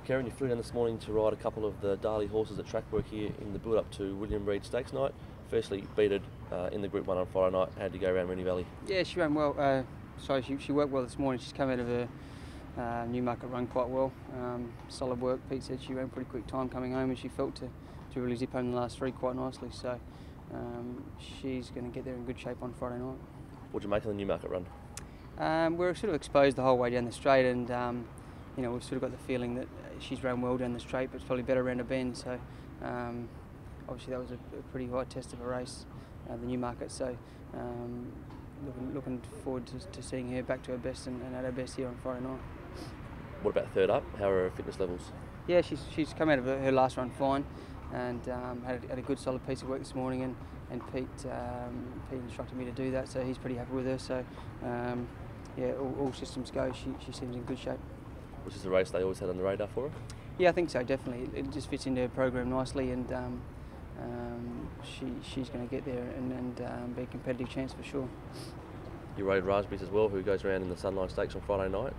Kerrin, you flew down this morning to ride a couple of the Darley horses at track work here in the build-up to Reid Stakes night. Firstly, beated in the Group 1 on Friday night. How did you go around Moonee Valley? Yeah, she ran well. She worked well this morning. She's come out of her Newmarket run quite well. Solid work. Pete said she ran pretty quick time coming home, and she felt to really zip home the last three quite nicely. So she's going to get there in good shape on Friday night. What did you make of the Newmarket run? We're sort of exposed the whole way down the straight, and we've sort of got the feeling that she's run well down the straight, but it's probably better around a bend. So obviously that was a pretty high test of a race, the Newmarket. So looking forward to seeing her back to her best and at her best here on Friday night. What about third up? How are her fitness levels? Yeah, she's come out of her last run fine, and had a good solid piece of work this morning, and Pete instructed me to do that, so he's pretty happy with her. So yeah, all systems go. She seems in good shape. Was this a race they always had on the radar for her? Yeah, I think so, definitely. It just fits into her program nicely, and she's going to get there and be a competitive chance for sure. You rode Raspberries as well, who goes around in the Sunline Stakes on Friday night.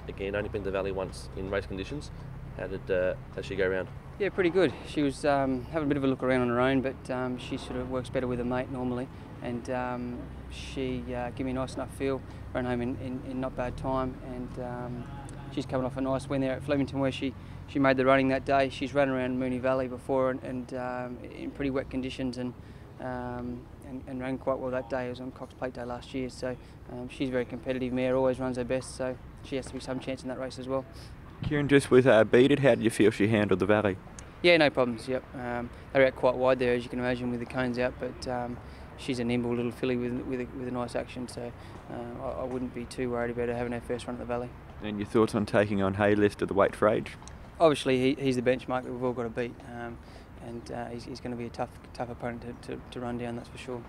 Again, only been to the Valley once in race conditions. How did she go around? Yeah, pretty good. She was having a bit of a look around on her own, but she sort of works better with a mate normally, and she gave me a nice enough feel, ran home in not bad time, and she's coming off a nice win there at Flemington where she made the running that day. She's run around Moonee Valley before and in pretty wet conditions, and ran quite well that day. It was on Cox Plate Day last year, so she's a very competitive mare, always runs her best, so she has to be some chance in that race as well. Kerrin, just with beated, how did you feel she handled the Valley? Yeah, no problems, yep. They were out quite wide there, as you can imagine, with the cones out, but she's a nimble little filly with a nice action, so I wouldn't be too worried about her having her first run at the Valley. And your thoughts on taking on Haylist at the weight for age? Obviously, he's the benchmark that we've all got to beat, and he's going to be a tough opponent to run down, that's for sure.